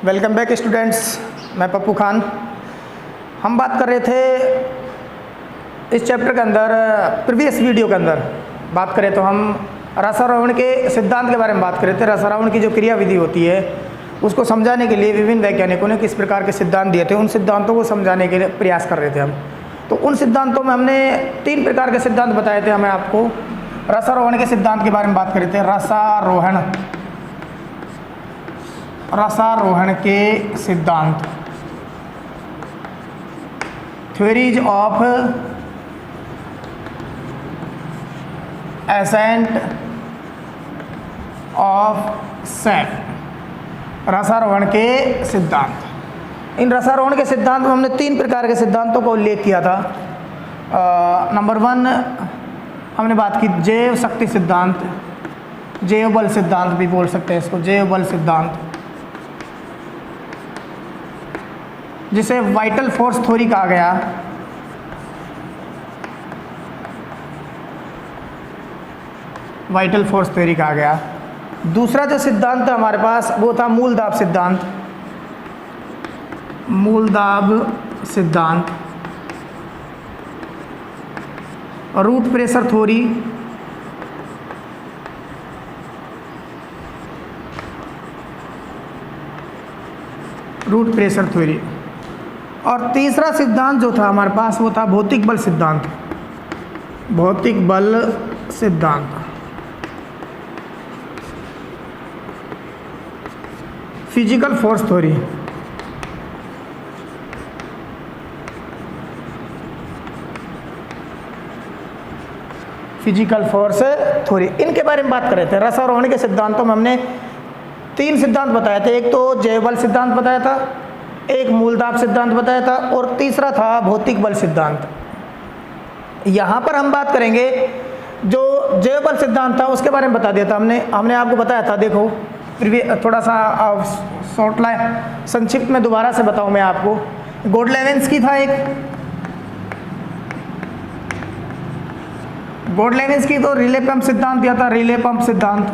Welcome back students, मैं पप्पू खान। हम बात कर रहे थे इस चैप्टर के अंदर, प्रीवियस वीडियो के अंदर बात करें तो हम रसारोहण के सिद्धांत के बारे में बात कर रहे थे। रसारोहण की जो क्रिया विधि होती है उसको समझाने के लिए विभिन्न वैज्ञानिकों ने किस प्रकार के सिद्धांत दिए थे, उन सिद्धांतों को समझाने के लिए प्रयास कर रहे थे हम। तो उन सिद्धांतों में हमने 3 प्रकार के सिद्धांत बताए थे। हमें आपको रसारोहण के सिद्धांत के बारे में बात कर रहे थे। रसारोहण के सिद्धांत, theories of ascent of sap, रसारोहण के सिद्धांत। इन रसारोहण के सिद्धांत में हमने 3 प्रकार के सिद्धांतों का उल्लेख किया था। नंबर 1 हमने बात की जैव शक्ति सिद्धांत, जैव बल सिद्धांत भी बोल सकते हैं इसको, जैव बल सिद्धांत, जिसे वाइटल फोर्स थ्योरी कहा गया। वाइटल फोर्स थ्योरी कहा गया। दूसरा जो सिद्धांत था हमारे पास वो था मूल दाब सिद्धांत, मूल दाब सिद्धांत, root pressure theory, root pressure theory. और तीसरा सिद्धांत जो था हमारे पास वो था भौतिक बल सिद्धांत, भौतिक बल सिद्धांत, physical force theory. Physical force theory, इनके बारे में बात कर रहे थे। रसारोहण के सिद्धांतों में हमने 3 सिद्धांत बताए थे। एक तो जैव बल सिद्धांत बताया था, एक मूलदाब सिद्धांत बताया था और तीसरा था भौतिक बल सिद्धांत। यहाँ पर हम बात करेंगे जो जैव बल सिद्धांत था उसके बारे में बता दिया था हमने आपको बताया था। देखो थोड़ा सा शॉर्ट लाइन संक्षिप्त में दोबारा से बताऊं मैं आपको। गोडलेवेंस्की था एक, गोडलेवेंस्की तो रिले पंप सिद्धांत दिया था, रिले पंप सिद्धांत।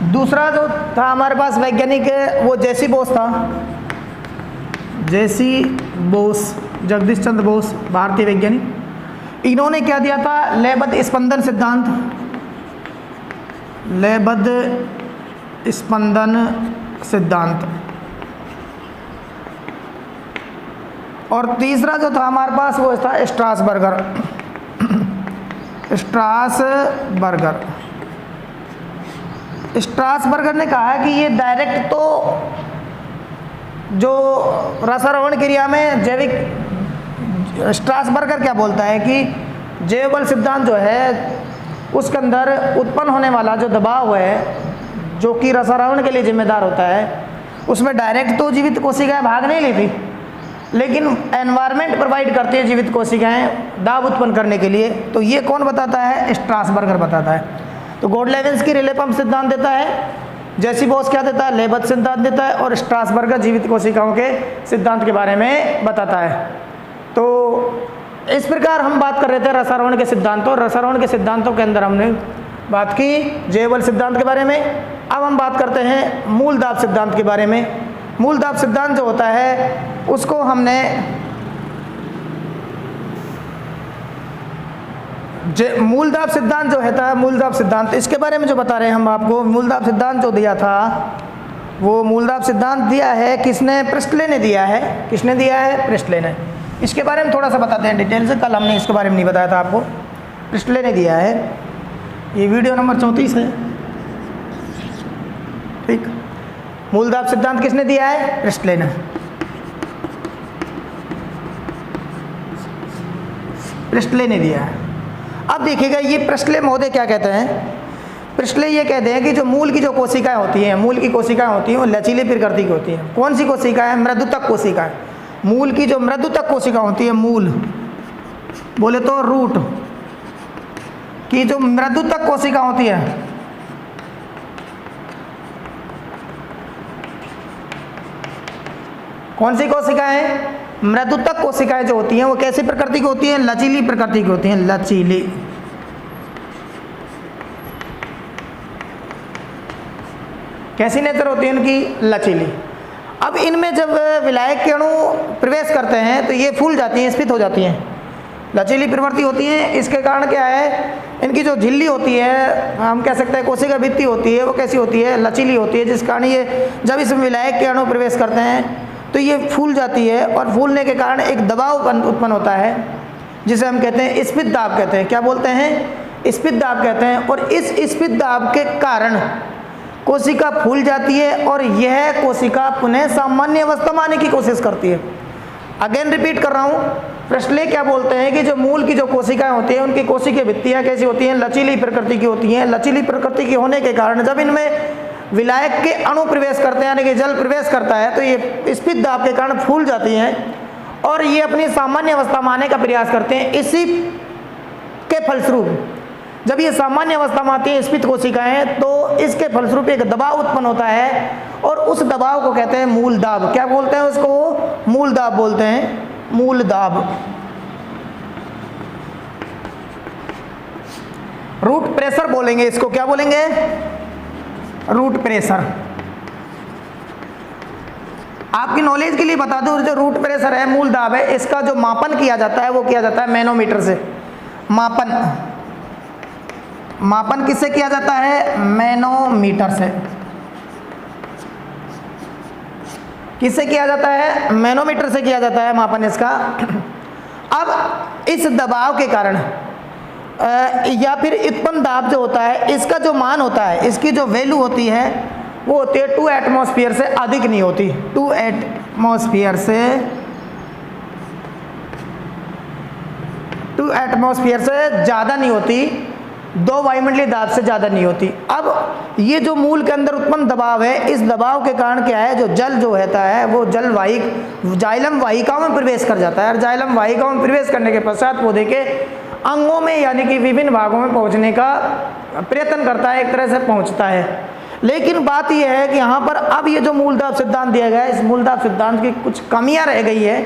दूसरा जो था हमारे पास वैज्ञानिक वो जेसी बोस था, जेसी बोस, जगदीश चंद्र बोस, भारतीय वैज्ञानिक। इन्होंने क्या दिया था? लयबद्ध स्पंदन सिद्धांत, लयबद्ध स्पंदन सिद्धांत। और तीसरा जो था हमारे पास वो था स्ट्रासबर्गर, स्ट्रासबर्गर। स्ट्रासबर्गर ने कहा है कि ये डायरेक्ट तो जो रसारोहण क्रिया में जैविक, स्ट्रासबर्गर क्या बोलता है कि जैव बल सिद्धांत जो है उसके अंदर उत्पन्न होने वाला जो दबाव है जो कि रसारोहण के लिए जिम्मेदार होता है, उसमें डायरेक्ट तो जीवित कोशिकाएं भाग नहीं लेती, लेकिन एनवायरनमेंट प्रोवाइड करती है जीवित कोशिकाएं दाब उत्पन्न करने के लिए। तो ये कौन बताता है? स्ट्रासबर्गर बताता है। तो गोडलेवेंस्की रिले पंप सिद्धांत देता है, जेसी बोस क्या देता है? लयबद्ध सिद्धांत देता है, और स्ट्रासबर्गर जीवित कोशिकाओं के सिद्धांत के बारे में बताता है। तो इस प्रकार हम बात कर रहे थे रसारोहण के सिद्धांतों। रसारोहण के सिद्धांतों के अंदर हमने बात की जैव बल सिद्धांत के बारे में। अब हम बात करते हैं मूल दाब सिद्धांत के बारे में। मूल दाब सिद्धांत जो होता है उसको हमने मूल दाब सिद्धांत जो है, मूल दाब सिद्धांत, इसके बारे में जो बता रहे हैं हम आपको। मूल दाब सिद्धांत जो दिया था वो मूल दाब सिद्धांत दिया है किसने? प्रिस्टले ने दिया है। किसने दिया है? प्रिस्टले ने। इसके बारे में थोड़ा सा बताते हैं डिटेल से, कल हमने इसके बारे में नहीं बताया था आपको। प्रिस्टले ने दिया है, ये वीडियो नंबर 34 है, ठीक। मूल दाब सिद्धांत किसने दिया है? प्रिस्टले ने। प्रिस्टले ने दिया है। अब देखिएगा ये प्रिस्टले महोदय क्या कहते हैं। प्रिस्टले ये कहते हैं कि जो मूल की जो कोशिकाएं होती हैं, मूल की कोशिकाएं होती हैं वो लचीले प्रकृति की होती हैं। कौन सी कोशिकाएं? मृदुतक कोशिकाएं। मूल की जो मृदुतक कोशिका होती है, मूल बोले तो रूट की जो मृदुतक कोशिका होती है, कौन सी कोशिकाएं? मृदुतक कोशिकाएं जो होती हैं वो कैसी प्रकृति की होती हैं? लचीली प्रकृति की होती हैं, लचीली। कैसी नेचर होती है इनकी? लचीली। अब इनमें जब विलायक के अणु प्रवेश करते हैं तो ये फूल जाती हैं, स्फीत हो जाती हैं, लचीली प्रवृत्ति होती है। इसके कारण क्या है, इनकी जो झिल्ली होती है, हम कह सकते हैं कोशिका भित्ति होती है, वो कैसी होती है? लचीली होती है, जिस कारण ये जब इस विलायक के अणु प्रवेश करते हैं तो ये फूल जाती है, और फूलने के कारण एक दबाव उत्पन्न होता है जिसे हम कहते हैं स्फीत दाब कहते हैं। क्या बोलते हैं? स्फीत दाब कहते हैं। और इस स्फीत दाब के कारण कोशिका फूल जाती है और यह कोशिका पुनः सामान्य अवस्था में आने की कोशिश करती है। अगेन रिपीट कर रहा हूँ, प्रेस्ले क्या बोलते हैं कि जो मूल की जो कोशिकाएं होती हैं उनकी कोशिकीय भित्तियाँ कैसी होती हैं? लचीली प्रकृति की होती हैं। लचीली प्रकृति की होने के कारण जब इनमें विलायक के अणु प्रवेश करते हैं, यानी कि जल प्रवेश करता है, तो ये स्फीत दाब के कारण फूल जाती हैं और ये अपनी सामान्य अवस्था में आने का प्रयास करते हैं। इसी के फलस्वरूप जब ये सामान्य अवस्था में आती है स्फीत कोशिकाएं, तो इसके फलस्वरूप एक दबाव उत्पन्न होता है और उस दबाव को कहते हैं मूल दाब। क्या बोलते हैं उसको? मूल दाब बोलते हैं, मूल दाब। रूट प्रेशर बोलेंगे इसको। क्या बोलेंगे? Root pressure. आपकी नॉलेज के लिए बता दूं, जो रूट प्रेशर है, मूल दाब है, इसका जो मापन किया जाता है वो किया जाता है मैनोमीटर से। मापन किससे किया जाता है? मैनोमीटर से। किससे किया जाता है? मैनोमीटर से किया जाता है मापन इसका। अब इस दबाव के कारण या फिर उत्पन्न दाब जो होता है, इसका जो मान होता है, इसकी जो वैल्यू होती है वो होती है 2 एटमॉस्फेयर से अधिक नहीं होती। 2 एटमॉस्फेयर से 2 एटमॉस्फेयर से ज़्यादा नहीं होती, 2 वायुमंडलीय दाब से ज़्यादा नहीं होती। अब ये जो मूल के अंदर उत्पन्न दबाव है, इस दबाव के कारण क्या है, जो जल जो रहता है वो जल जाइलम वाहिकाओं में प्रवेश कर जाता है और जाइलम वाहिकाओं में प्रवेश करने के पश्चात पौधे के अंगों में यानी कि विभिन्न भागों में पहुंचने का प्रयत्न करता है, एक तरह से पहुंचता है। लेकिन बात यह है कि यहाँ पर अब ये जो मूल दाब सिद्धांत दिया गया है, इस मूल दाब सिद्धांत की कुछ कमियां रह गई है।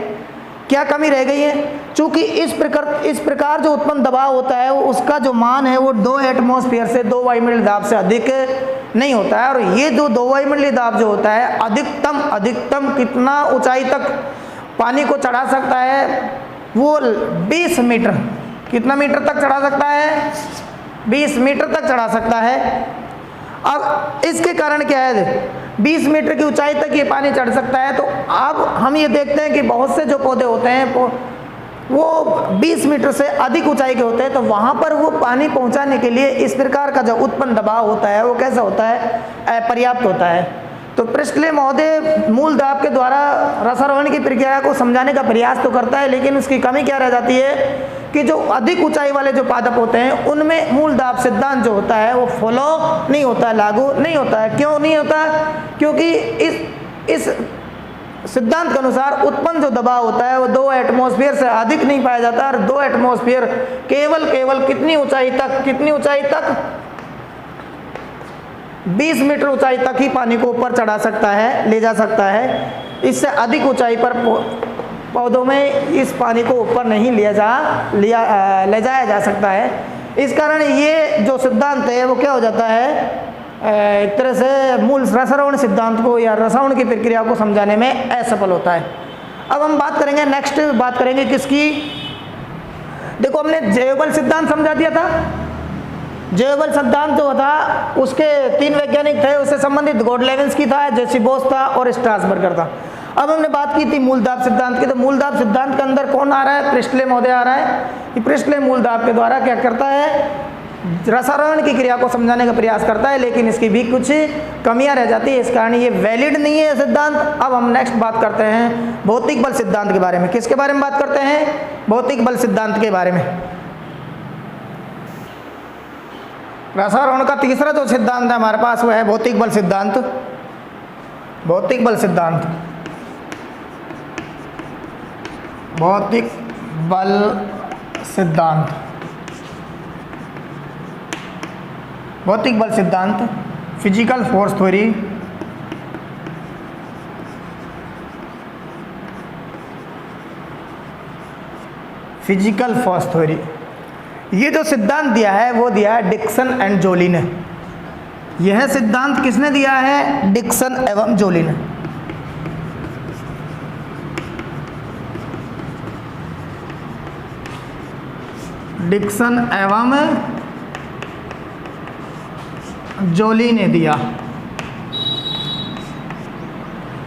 क्या कमी रह गई है? चूंकि इस प्रकार जो उत्पन्न दबाव होता है वो उसका जो मान है वो 2 एटमॉस्फेयर से 2 वायुमंडलीय दाब से अधिक नहीं होता है। और ये जो 2 वायुमंडलीय दाब जो होता है अधिकतम कितना ऊंचाई तक पानी को चढ़ा सकता है? वो 20 मीटर। कितना मीटर तक चढ़ा सकता है? 20 मीटर तक चढ़ा सकता है। अब इसके कारण क्या है, 20 मीटर की ऊंचाई तक ये पानी चढ़ सकता है। तो अब हम ये देखते हैं कि बहुत से जो पौधे होते हैं वो 20 मीटर से अधिक ऊंचाई के होते हैं, तो वहाँ पर वो पानी पहुँचाने के लिए इस प्रकार का जो उत्पन्न दबाव होता है वो कैसा होता है? अपर्याप्त होता है। तो प्रेस्ले महोदय मूल दाब के द्वारा रसारोहण की प्रक्रिया को समझाने का प्रयास तो करता है, लेकिन उसकी कमी क्या रह जाती है कि जो अधिक ऊंचाई वाले जो पादप होते हैं उनमें मूल दाब सिद्धांत जो होता है वो फॉलो नहीं होता है, लागू नहीं होता है। क्यों नहीं होता? क्योंकि इस सिद्धांत के अनुसार उत्पन्न जो दबाव होता है वो 2 एटमॉस्फेयर से अधिक नहीं पाया जाता। और 2 एटमॉस्फेयर केवल कितनी ऊंचाई तक 20 मीटर ऊंचाई तक ही पानी को ऊपर चढ़ा सकता है, ले जा सकता है। इससे अधिक ऊंचाई पर पौधों में इस पानी को ऊपर नहीं ले जाया जा सकता है। इस कारण ये जो सिद्धांत है वो क्या हो जाता है, एक तरह से मूल रसारोहण सिद्धांत को या रसायन की प्रक्रिया को समझाने में असफल होता है। अब हम बात करेंगे, नेक्स्ट बात करेंगे किसकी? देखो, हमने जैवबल सिद्धांत समझा दिया था। जैवबल सिद्धांत जो था उसके 3 वैज्ञानिक थे, उससे संबंधित गोडलेविंस्की था, जेसी बोस था और स्ट्रासबर्गर था। अब हमने बात की थी मूल दाब सिद्धांत की। तो मूल दाब सिद्धांत के अंदर कौन आ रहा है? प्रेस्ले महोदय आ रहा है। कि प्रेस्ले मूल दाब के द्वारा क्या करता है? रसारोहण की क्रिया को समझाने का प्रयास करता है, लेकिन इसकी भी कुछ कमियां रह जाती है। इस कारण ये वैलिड नहीं है सिद्धांत। अब हम नेक्स्ट बात करते हैं भौतिक बल सिद्धांत के बारे में। किसके बारे में बात करते हैं? भौतिक बल सिद्धांत के बारे में। रसारोहण का तीसरा जो सिद्धांत है हमारे पास वो है भौतिक बल सिद्धांत। भौतिक बल सिद्धांत, भौतिक बल सिद्धांत, भौतिक बल सिद्धांत, physical force theory. Physical force theory, ये जो सिद्धांत दिया है वो दिया है डिक्सन एंड जोली ने। यह सिद्धांत किसने दिया है? डिक्सन एवं जोली ने। डिक्सन एवं जोली ने दिया।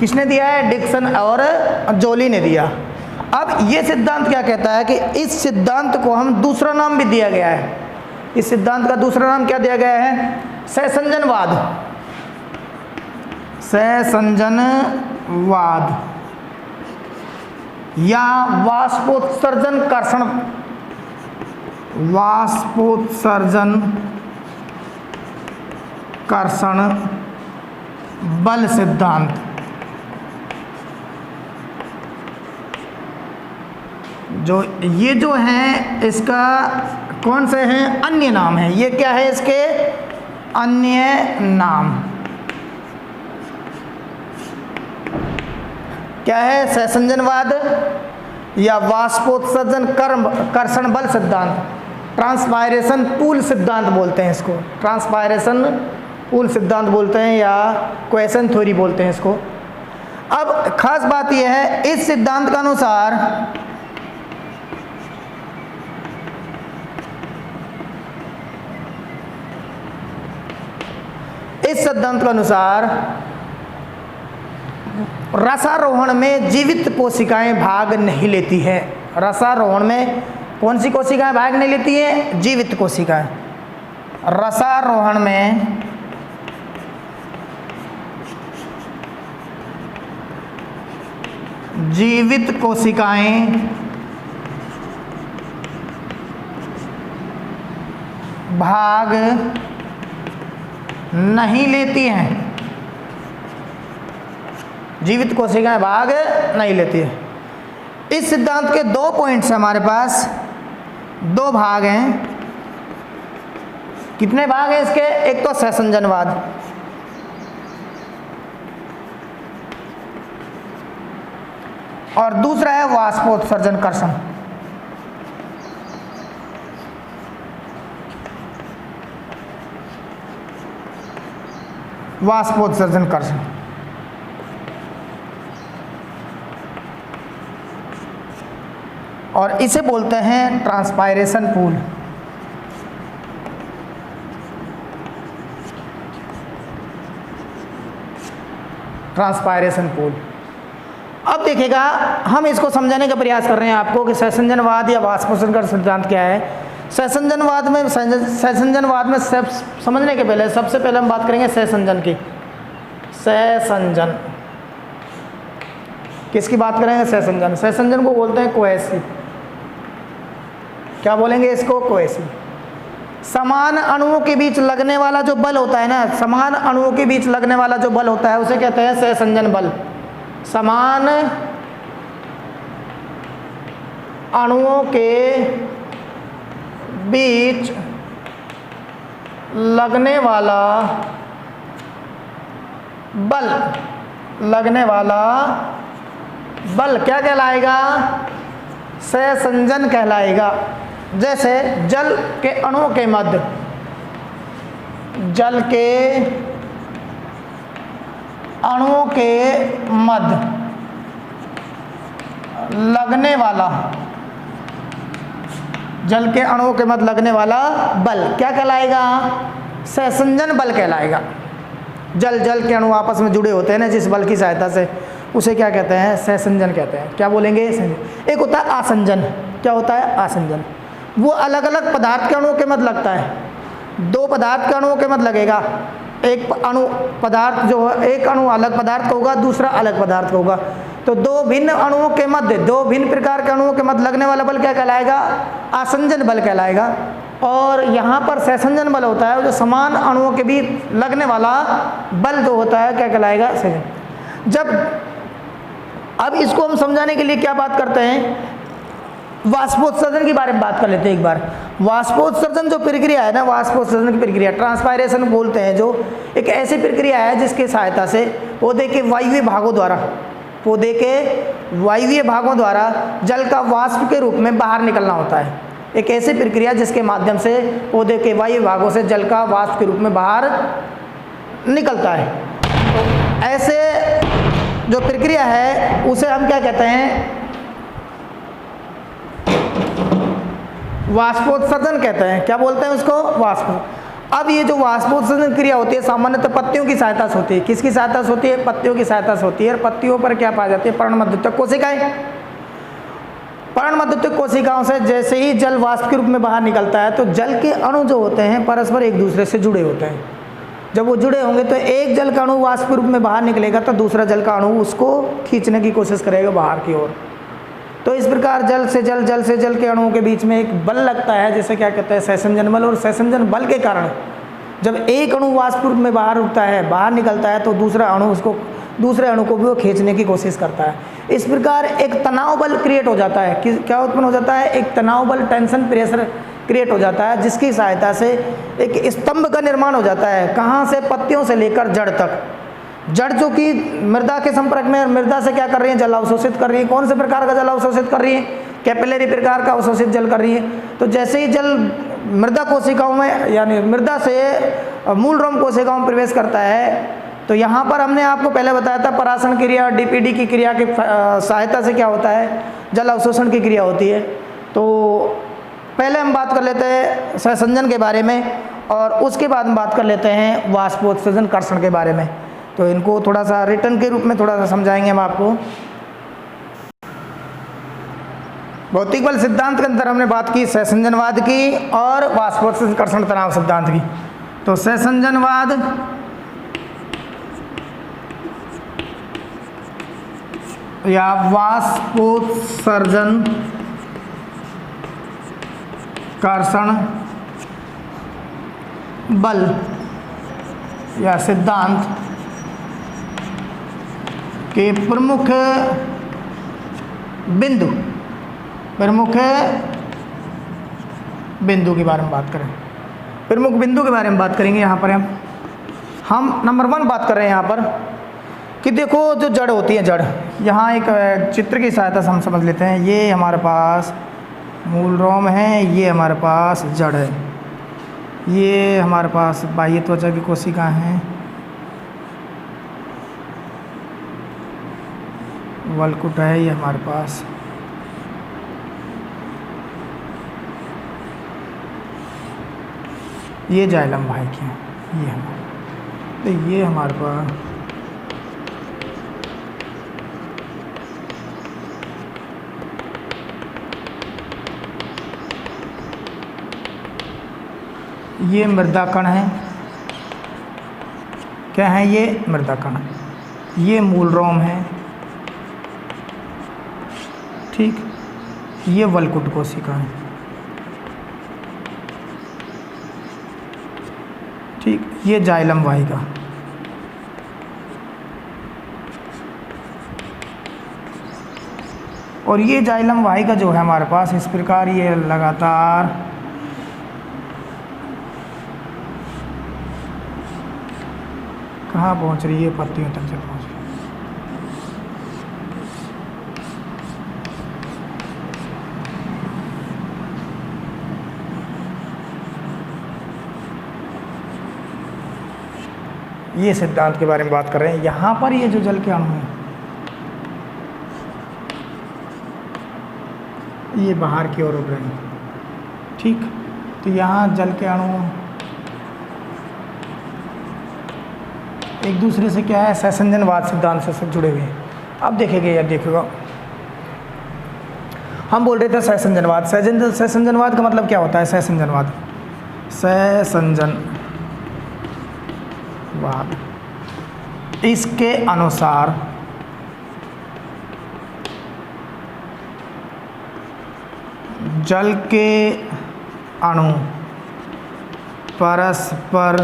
किसने दिया है? डिक्सन और जोली ने दिया। अब ये सिद्धांत क्या कहता है कि इस सिद्धांत को हम दूसरा नाम भी दिया गया है। इस सिद्धांत का दूसरा नाम क्या दिया गया है? सहसंजनवाद। सहसंजनवाद या वाष्पोत्सर्जन कर्षण, वाष्पोत्सर्जन कर्षण बल सिद्धांत। जो ये जो है इसका कौन से हैं? अन्य नाम है। ये क्या है? इसके अन्य नाम क्या है? सहसंजनवाद या वाष्पोत्सर्जन कर्षण बल सिद्धांत, ट्रांसपायरेशन पूल सिद्धांत बोलते हैं इसको। ट्रांसपायरेशन पूल सिद्धांत बोलते हैं या क्वेश्चन थ्योरी बोलते हैं इसको। अब खास बात यह है, इस सिद्धांत के अनुसार रसारोहण में जीवित कोशिकाएं भाग नहीं लेती हैं। रसारोहण में कौन सी कोशिकाएं भाग नहीं लेती हैं? जीवित कोशिकाएं। रसारोहण में जीवित कोशिकाएं भाग नहीं लेती हैं। जीवित कोशिकाएं भाग नहीं लेती है। इस सिद्धांत के 2 पॉइंट्स हमारे पास, 2 भाग हैं। कितने भाग हैं इसके? एक तो सहसंजनवाद, और दूसरा है वाष्पोत्सर्जन कर्षण। वाष्पोत्सर्जन कर्षण और इसे बोलते हैं ट्रांसपायरेशन पूल। Transpiration pool. अब देखिएगा, हम इसको समझाने का प्रयास कर रहे हैं आपको कि सहसंजनवाद या वाष्पोत्सर्जन का सिद्धांत क्या है। सहसंजनवाद में समझने के पहले सबसे पहले हम बात करेंगे सहसंजन की। सहसंजन किसकी बात करेंगे? सहसंजन। सहसंजन को बोलते हैं कोहेसिव। क्या बोलेंगे इसको? कोहेसिव। समान अणुओं के बीच लगने वाला जो बल होता है ना, समान अणुओं के बीच लगने वाला जो बल होता है उसे कहते हैं सहसंजन बल। समान अणुओं के बीच लगने वाला बल, बल क्या कहलाएगा? सहसंजन कहलाएगा। जैसे जल के अणुओं के मध्य, जल के अणुओं के मध्य लगने वाला, जल के अणुओं के मध्य लगने वाला बल क्या कहलाएगा? सहसंजन बल कहलाएगा। जल के अणु आपस में जुड़े होते हैं ना जिस बल की सहायता से, उसे क्या कहते हैं? सहसंजन कहते हैं। क्या बोलेंगे? एक होता है आसंजन। क्या होता है? आसंजन। वो अलग अलग पदार्थ के अणुओं के मध्य लगता है। 2 पदार्थ के अणुओं के मध्य लगेगा। एक अणु पदार्थ जो है, एक अणु अलग पदार्थ का होगा, दूसरा अलग पदार्थ का होगा। तो 2 भिन्न अणुओं के मध्य, 2 भिन्न प्रकार के अणुओं के मध्य लगने वाला बल क्या कहलाएगा? आसंजन बल कहलाएगा। और यहाँ पर सहसंजन बल होता है जो समान अणुओं के बीच लगने वाला बल जो होता है क्या कहलाएगा? सहसंजन। जब अब इसको हम समझाने के लिए क्या बात करते हैं? वाष्पोत्सर्जन के बारे में बात कर लेते हैं एक बार। वाष्पोत्सर्जन जो प्रक्रिया है ना, वाष्पोत्सर्जन की प्रक्रिया ट्रांसपायरेशन बोलते हैं, जो एक ऐसी प्रक्रिया है जिसके सहायता से पौधे के वायवीय भागों द्वारा, पौधे के वायवीय भागों द्वारा जल का वाष्प के रूप में बाहर निकलना होता है। एक ऐसी प्रक्रिया जिसके माध्यम से पौधे के वायवीय भागों से जल का वाष्प के रूप में बाहर निकलता है। तो ऐसे जो प्रक्रिया है उसे हम क्या कहते हैं, वाष्पोत्सर्जन कहते हैं। क्या बोलते हैं उसको? वाष्प। अब ये जो वाष्पोत्सर्जन क्रिया होती है सामान्यतः पत्तियों की सहायता से होती है। किसकी सहायता से होती है? पत्तियों की सहायता से होती है। और पत्तियों पर क्या पाई जाती है? पर्णमध्युतक कोशिकाएं। पर्णमध्युतक कोशिकाओं से जैसे ही जल वाष्प के रूप में बाहर निकलता है तो जल के अणु जो होते हैं परस्पर एक दूसरे से जुड़े होते हैं। जब वो जुड़े होंगे तो एक जल का अणु वाष्प के रूप में बाहर निकलेगा तो दूसरा जल का अणु उसको खींचने की कोशिश करेगा बाहर की ओर। तो इस प्रकार जल से जल के अणुओं के बीच में एक बल लगता है जिसे क्या कहते हैं? सहसंजन बल। और सहसंजन बल के कारण जब एक अणु वाष्प रूप में बाहर उठता है, बाहर निकलता है, तो दूसरे अणु को भी वो खींचने की कोशिश करता है। इस प्रकार एक तनाव बल क्रिएट हो जाता है। क्या उत्पन्न हो जाता है? एक तनाव बल, टेंशन, प्रेशर क्रिएट हो जाता है, जिसकी सहायता से एक स्तंभ का निर्माण हो जाता है। कहाँ से? पत्तियों से लेकर जड़ तक। जड़ जो कि मृदा के संपर्क में, मृदा से क्या कर रही है? जल अवशोषित कर रही है। कौन से प्रकार का जल अवशोषित कर रही है? कैपिलरी प्रकार का अवशोषित जल कर रही है। तो जैसे ही जल मृदा कोशिकाओं में यानी मृदा से मूल रोम कोशिकाओं में प्रवेश करता है तो यहाँ पर हमने आपको पहले बताया था परासरण क्रिया और डीपीडी की क्रिया की सहायता से क्या होता है? जल अवशोषण की क्रिया होती है। तो पहले हम बात कर लेते हैं सहसंजन के बारे में और उसके बाद हम बात कर लेते हैं वाष्पोत्सर्जन कर्षण के बारे में। तो इनको थोड़ा सा रिटर्न के रूप में थोड़ा सा समझाएंगे हम आपको। भौतिक बल सिद्धांत के अंदर हमने बात की सहसंजनवाद की और वाष्पोत्सर्जन कर्षण तनाव सिद्धांत की। तो सहसंजनवाद या वाष्पोत्सर्जन कर्षण बल या सिद्धांत के प्रमुख बिंदु के बारे में बात करें। प्रमुख बिंदु के बारे में बात करेंगे। यहाँ पर हम नंबर 1 बात कर रहे हैं यहाँ पर कि देखो जो जड़ होती है, जड़, यहाँ एक चित्र की सहायता से हम समझ लेते हैं। ये हमारे पास मूल रोम है, ये हमारे पास जड़ है, ये हमारे पास बाह्य त्वचा की कोशिका हैं, वलकुट है ये हमारे पास, ये जाइलम वाहिक है, ये हमारे, तो ये हमारे पास ये मृदा कण है। क्या है? ये मृदा कण, ये मूल रोम है, ठीक, ये वलकुट कोशिका है, ठीक, ये जाइलम वाहिका, और ये जाइलम वाहिका जो है हमारे पास इस प्रकार ये लगातार कहाँ पहुँच रही है? पत्तियों तक से पहुँच रही है। ये सिद्धांत के बारे में बात कर रहे हैं। यहाँ पर ये जो जल के अणु हैं ये बाहर की ओर उड़ रहे हैं, ठीक। तो यहाँ जल के अणु एक दूसरे से क्या है? सहसंजनवाद सिद्धांत से जुड़े हुए हैं। अब देखेंगे यार, देखिएगा हम बोल रहे थे सहसंजनवाद। सहसंजनवाद का मतलब क्या होता है? सहसंजनवाद, सहसंजनवाद इसके अनुसार जल के अणु परस्पर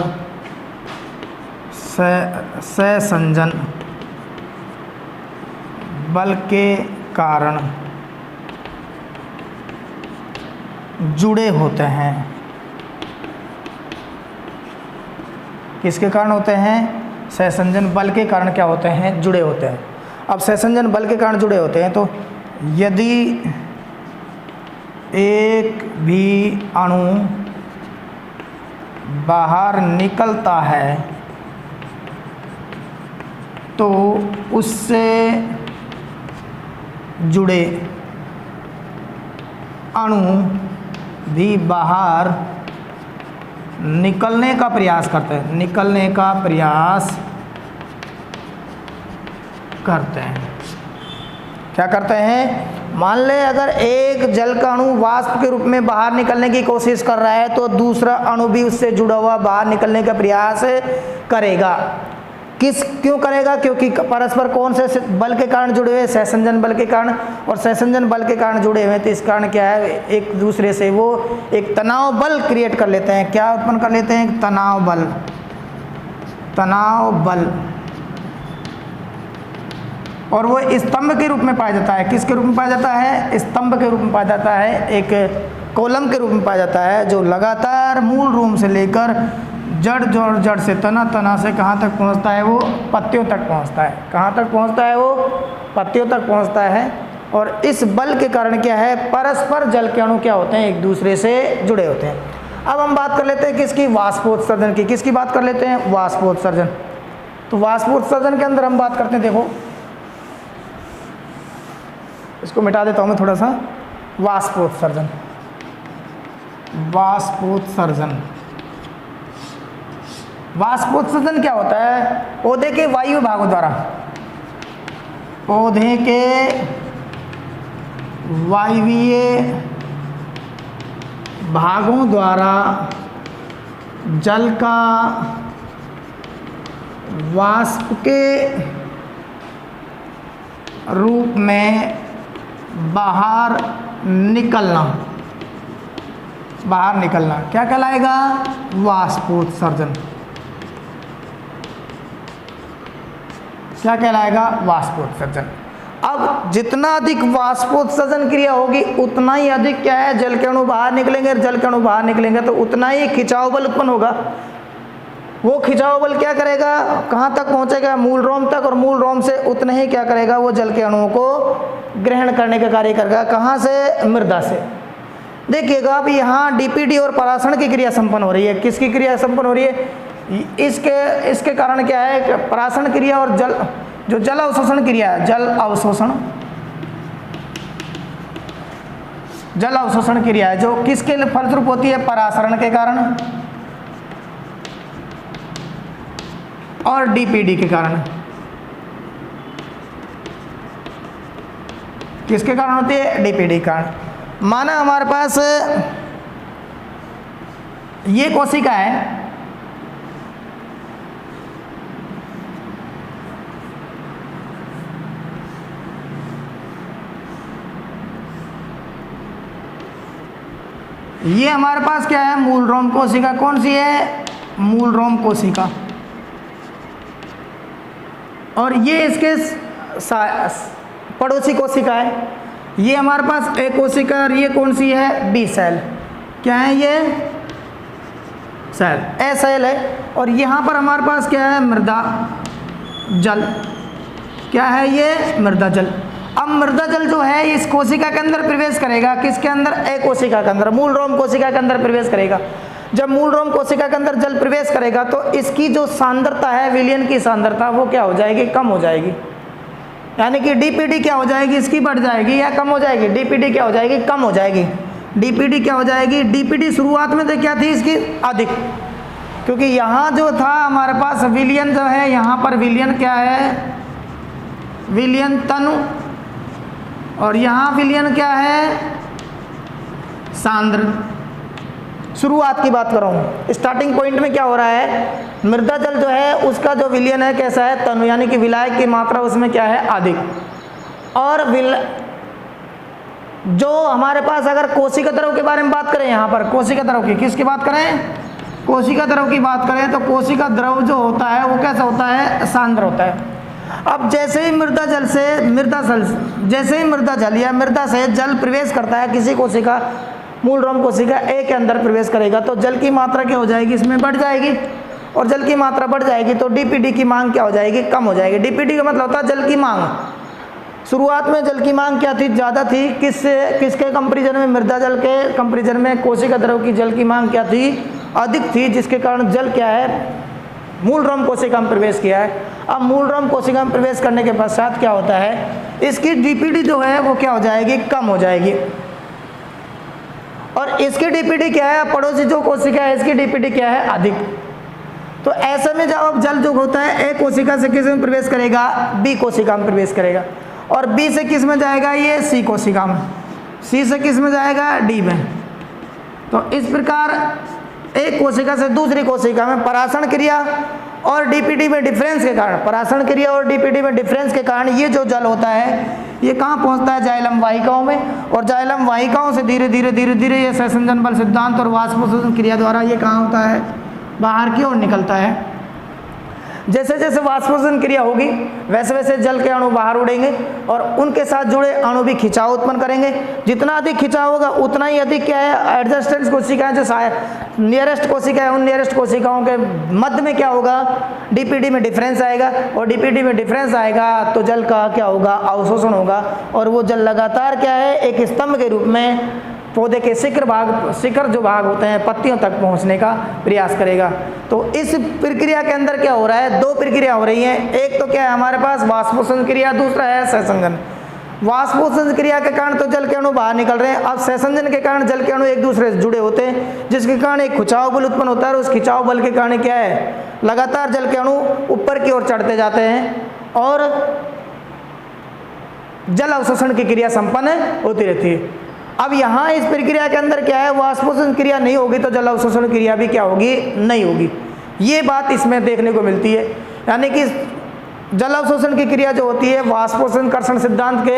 सहसंजन बल के कारण जुड़े होते हैं। किसके कारण होते हैं? सहसंजन बल के कारण क्या होते हैं? जुड़े होते हैं। अब सहसंजन बल के कारण जुड़े होते हैं तो यदि एक भी अणु बाहर निकलता है तो उससे जुड़े अणु भी बाहर निकलने का प्रयास करते हैं, निकलने का प्रयास करते हैं। क्या करते हैं? मान ले अगर एक जल का अणु वाष्प के रूप में बाहर निकलने की कोशिश कर रहा है तो दूसरा अणु भी उससे जुड़ा हुआ बाहर निकलने का प्रयास करेगा। क्यों करेगा? क्योंकि परस्पर कौन से बल के कारण जुड़े हुए? सहसंजन बल के कारण। और सहसंजन बल के कारण जुड़े हुए तो इस कारण क्या है, एक दूसरे से वो एक तनाव बल क्रिएट कर लेते हैं। क्या उत्पन्न कर लेते हैं? तनाव बल। तनाव बल। और वो स्तंभ के रूप में पाया जाता है। किसके रूप में पाया जाता है? स्तंभ के रूप में पाया जाता है, एक कॉलम के रूप में पाया जाता है, जो लगातार मूल रूप से लेकर जड़ जोड़ जड़ से तना, तना से कहाँ तक पहुँचता है? वो पत्तियों तक पहुँचता है। कहाँ तक पहुँचता है? वो पत्तियों तक पहुँचता है। और इस बल के कारण क्या है, परस्पर जल के अणु क्या होते हैं? एक दूसरे से जुड़े होते हैं। अब हम बात कर लेते हैं किसकी? वाष्पोत्सर्जन की। किसकी बात कर लेते हैं? वाष्पोत्सर्जन। तो वाष्पोत्सर्जन के अंदर हम बात करते हैं, देखो इसको मिटा देता हूँ मैं थोड़ा सा। वाष्पोत्सर्जन, वाष्पोत्सर्जन, वाष्पोत्सर्जन क्या होता है? पौधे के वायु भागों द्वारा, पौधे के वायवीय भागों द्वारा जल का वाष्प के रूप में बाहर निकलना, बाहर निकलना क्या कहलाएगा? वाष्पोत्सर्जन। क्या कहलाएगा? वाष्पोत्सर्जन। अब जितना अधिक वाष्पोत्सर्जन क्रिया होगी उतना ही अधिक क्या है, जल के अणु बाहर निकलेंगे। जल के अणु बाहर निकलेंगे तो उतना ही खिंचाव बल उत्पन्न होगा। वो खिंचाव बल क्या करेगा? कहाँ तक पहुँचेगा? मूल रोम तक। और मूल रोम से उतने ही क्या करेगा? वो जल के अणुओं को ग्रहण करने का कार्य करेगा। कहाँ से? मृदा से। देखिएगा अब यहाँ डीपीडी और परासरण की क्रिया संपन्न हो रही है। किसकी क्रिया संपन्न हो रही है? इसके कारण क्या है? परासरण क्रिया और जो जल अवशोषण क्रिया है, जल अवशोषण क्रिया है, जो किसके फलस्वरूप होती है? परासरण के कारण और डीपीडी के कारण। किसके कारण होती है? डीपीडी के कारण। माना हमारे पास ये कोशिका है, ये हमारे पास क्या है? मूल रोम कोशिका। कौन सी है? मूल रोम कोशिका। और ये इसके पड़ोसी कोशिका है। ये हमारे पास ए कोशिका और ये कौन सी है? B cell. क्या है ये? सेल, ए सेल है। और यहाँ पर हमारे पास क्या है? मृदा जल। क्या है ये? मृदा जल। अब मृदा जल जो है इस कोशिका के अंदर प्रवेश करेगा। किसके अंदर? ए कोशिका के अंदर, मूल रोम कोशिका के अंदर प्रवेश करेगा। जब मूल रोम कोशिका के अंदर जल प्रवेश करेगा तो इसकी जो सांद्रता है, विलयन की सांद्रता, वो क्या हो जाएगी? कम हो जाएगी। यानी कि डीपीडी क्या हो जाएगी? इसकी बढ़ जाएगी या कम हो जाएगी? डीपीडी क्या हो जाएगी? कम हो जाएगी। डीपीडी क्या हो जाएगी? डीपीडी शुरुआत में तो क्या थी इसकी? अधिक। क्योंकि यहाँ जो था हमारे पास विलयन जो है, यहाँ पर विलयन क्या है? विलयन तनु। और यहाँ विलयन क्या है? सांद्र। शुरुआत की बात कर रहा हूँ। स्टार्टिंग पॉइंट में क्या हो रहा है? मृदा जल जो है उसका जो विलयन है कैसा है? तनु, यानी कि विलायक की मात्रा उसमें क्या है? अधिक। और जो हमारे पास अगर कोशिका द्रव के बारे में बात करें, यहाँ पर कोशिका द्रव की, किसकी बात करें? कोशिका द्रव की बात करें तो कोशिका द्रव जो होता है वो कैसा होता है? सांद्र होता है। अब जैसे ही मृदा जल या मृदा से जल प्रवेश करता है किसी कोशिका, मूल रोम कोशिका ए के अंदर प्रवेश करेगा तो जल की मात्रा क्या हो जाएगी? इसमें बढ़ जाएगी। और जल की मात्रा बढ़ जाएगी तो डीपीडी की मांग क्या हो जाएगी? कम हो जाएगी। डीपीडी का मतलब होता है जल की मांग। शुरुआत में जल की मांग क्या थी? ज़्यादा थी। किसके कंपेरिजन में? मृदा जल के कंपेरिजन में कोशिका द्रव की जल की मांग क्या थी? अधिक थी, जिसके कारण जल क्या है? मूल रोम कोशिका में प्रवेश किया है। अब मूल रोम कोशिका में प्रवेश करने के पश्चात क्या होता है, इसकी डीपीडी जो है वो क्या हो जाएगी, कम हो जाएगी। और इसकी डीपीडी क्या है, पड़ोसी जो कोशिका है इसकी डीपीडी क्या है, अधिक। तो ऐसे में जब जल जो होता है ए कोशिका से किस में प्रवेश करेगा, बी कोशिका में प्रवेश करेगा। और बी से किस में जाएगा, ये सी कोशिका में। सी से किस में जाएगा, डी में। तो इस प्रकार एक कोशिका से दूसरी कोशिका में परासरण क्रिया और डीपीडी में डिफरेंस के कारण, परासरण क्रिया और डीपीडी में डिफरेंस के कारण ये जो जल होता है ये कहाँ पहुँचता है, जाइलम वाहिकाओं में। और जाइलम वाहिकाओं से धीरे धीरे धीरे धीरे ये सहसंजन बल सिद्धांत और वाष्पोत्सर्जन क्रिया द्वारा ये कहाँ होता है, बाहर की ओर निकलता है। जैसे जैसे वाष्पोत्सर्जन क्रिया होगी वैसे वैसे जल के अणु बाहर उड़ेंगे और उनके साथ जुड़े अणु भी खिंचाव उत्पन्न करेंगे। जितना अधिक खिंचाव होगा उतना ही अधिक क्या है, एडजस्टेंस कोशिकाएं जो नियरेस्ट कोशिका है उन नियरेस्ट कोशिकाओं के मध्य में क्या होगा, डीपीडी में डिफरेंस आएगा। और डीपीडी में डिफरेंस आएगा तो जल का क्या होगा, अवशोषण होगा। और वो जल लगातार क्या है, एक स्तंभ के रूप में पौधे के शिखर जो भाग होते हैं पत्तियों तक पहुंचने का प्रयास करेगा। तो इस प्रक्रिया के अंदर क्या हो रहा है, दो प्रक्रिया हो रही हैं। एक तो क्या है हमारे पास वाष्पोत्सर्जन क्रिया, दूसरा है सहसंजन। वाष्पोत्सर्जन क्रिया के कारण तो जल के अणु बाहर निकल रहे हैं। अब सहसंजन के कारण जल के अणु एक दूसरे से जुड़े होते हैं जिसके कारण एक खिंचाव बल उत्पन्न होता है। और उस खिंचाव बल के कारण क्या है, लगातार जल के अणु ऊपर की ओर चढ़ते जाते हैं और जल अवशोषण की क्रिया संपन्न होती रहती है। अब यहाँ इस प्रक्रिया के अंदर क्या है, वाष्पोत्सर्जन क्रिया नहीं होगी तो जल अवशोषण क्रिया भी क्या होगी, नहीं होगी। ये बात इसमें देखने को मिलती है। यानी कि जल अवशोषण की क्रिया जो होती है वाष्पोत्सर्जन कर्षण सिद्धांत के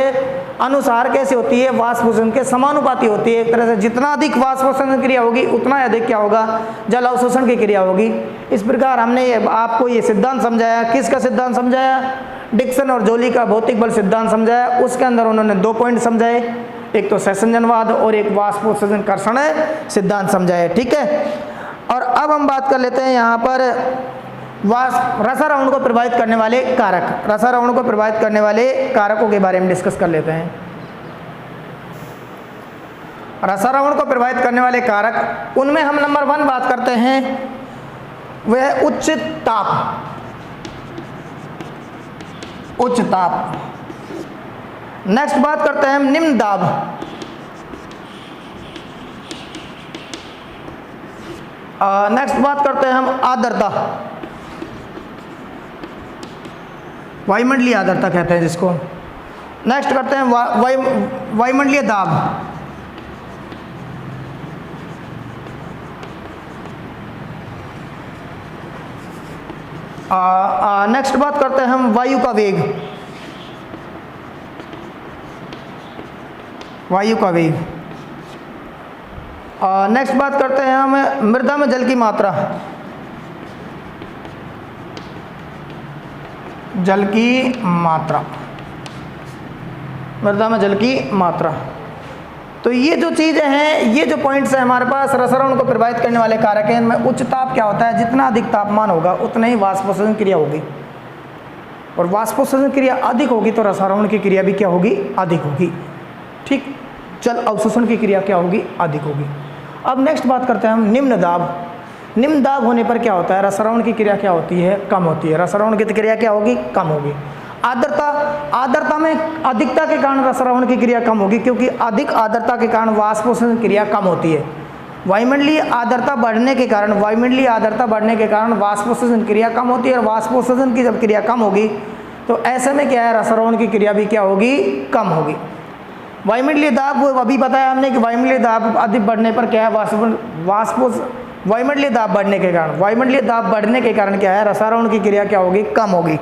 अनुसार कैसे होती है, वाष्पोत्सर्जन के समानुपाती होती है। एक तरह से जितना अधिक वाष्पोत्सर्जन क्रिया होगी उतना ही अधिक क्या होगा, जल अवशोषण की क्रिया होगी। इस प्रकार हमने आपको ये सिद्धांत समझाया। किसका सिद्धांत समझाया, डिक्सन और जोली का भौतिक बल सिद्धांत समझाया। उसके अंदर उन्होंने 2 पॉइंट समझाए, एक तो सहसंजनवाद और एक वाष्पोत्सर्जन कर्षण सिद्धांत समझाया। ठीक है, और अब हम बात कर लेते हैं यहाँ पर रसारोहण को प्रभावित करने वाले कारक। रसारोहण को प्रभावित करने वाले कारकों के बारे में डिस्कस कर लेते हैं। रसारोहण को प्रभावित करने वाले कारक, उनमें हम नंबर 1 बात करते हैं वह उच्च ताप। उच्च ताप। नेक्स्ट बात करते हैं हम निम्न दाब। नेक्स्ट बात करते हैं हम आर्द्रता, वायुमंडलीय आर्द्रता कहते हैं जिसको। नेक्स्ट करते हैं वायुमंडलीय दाब। नेक्स्ट बात करते हैं हम वायु का वेग। वायु का वेग। नेक्स्ट बात करते हैं हम मृदा में जल की मात्रा। जल की मात्रा, मृदा में जल की मात्रा। तो ये जो चीज़ें हैं, ये जो पॉइंट्स हैं हमारे पास रसारोहण को प्रभावित करने वाले कारक हैं। इनमें उच्च ताप क्या होता है, जितना अधिक तापमान होगा उतना ही वाष्पोत्सर्जन क्रिया होगी। और वाष्पोत्सर्जन क्रिया अधिक होगी तो रसारोहण की क्रिया भी क्या होगी, अधिक होगी। ठीक, जल अवशोषण की क्रिया क्या होगी, अधिक होगी। अब नेक्स्ट बात करते हैं हम निम्न दाब। निम्न दाब होने पर क्या होता है, रसारोहण की क्रिया क्या होती है, कम होती है। रसारोहण की क्रिया क्या होगी, कम होगी। आर्द्रता, आर्द्रता में अधिकता के कारण रसारोहण की क्रिया कम होगी क्योंकि अधिक आर्द्रता के कारण वाष्पोत्सर्जन क्रिया कम होती है। वायुमंडलीय आर्द्रता बढ़ने के कारण, वायुमंडलीय आर्द्रता बढ़ने के कारण वाष्पोत्सर्जन क्रिया कम होती है। और वाष्पोत्सर्जन की जब क्रिया कम होगी तो ऐसे में क्या है, रसारोहण की क्रिया भी क्या होगी, कम होगी। वायुमंडलीय दाब, वो अभी बताया हमने कि वायुमंडलीय दाब अधिक बढ़ने पर क्या है, वायुमंडलीय दाब बढ़ने के कारण, वायुमंडलीय दाब बढ़ने के कारण क्या है, रसारोहण की क्रिया क्या होगी, कम होगी।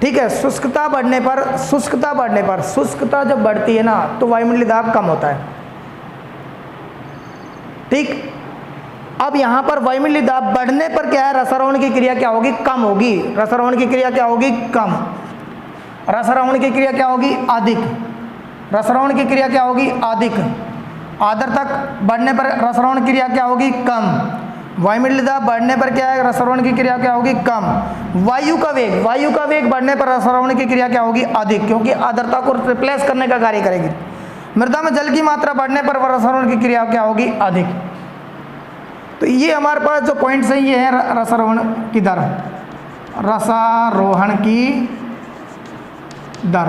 ठीक है, शुष्कता बढ़ने पर, शुष्कता जब बढ़ती है ना तो वायुमंडलीय दाब कम होता है। ठीक, अब यहाँ पर वायुमंडलीय दाब बढ़ने पर क्या है, रसारोहण की क्रिया क्या होगी, कम होगी। रसारोहण की क्रिया क्या होगी, कम। रसारोहण की क्रिया क्या होगी, अधिक। रसारोहण की क्रिया क्या होगी, अधिक। आर्द्रता बढ़ने पर रसारोहण क्रिया क्या होगी, कम। वायुमंडलीय दाब बढ़ने पर क्या है, रसारोहण की क्रिया क्या होगी, कम। वायु का वेग बढ़ने पर रसारोहण की क्रिया क्या होगी, अधिक, क्योंकि आर्द्रता को रिप्लेस करने का कार्य करेगी। मृदा में जल की मात्रा बढ़ने पर रसारोहण की क्रिया क्या होगी, अधिक। तो ये हमारे पास जो पॉइंट्स हैं ये है रसारोहण की दर, रसारोहण की दर।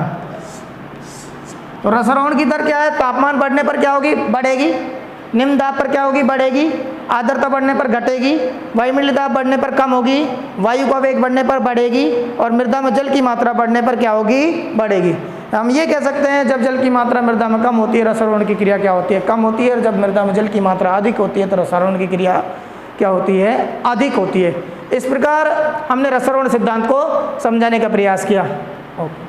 तो रसारोहण की दर क्या है? तापमान बढ़ने पर क्या होगी? बढ़ेगी। निम्न दाब पर क्या होगी? बढ़ेगी। आर्द्रता बढ़ने पर घटेगी। वायुमंडलीय दाब बढ़ने पर कम होगी। वायु का वेग बढ़ने पर बढ़ेगी। और मृदा में जल की मात्रा बढ़ने पर क्या होगी? बढ़ेगी। हम ये कह सकते हैं जब जल की मात्रा मृदा में कम होती है रसारोहण की क्रिया क्या होती है? कम होती है। और जब मृदा में जल की मात्रा अधिक होती है तो रसारोहण की क्रिया क्या होती है? अधिक होती है। इस प्रकार हमने रसारोहण सिद्धांत को समझाने का प्रयास किया। ओके।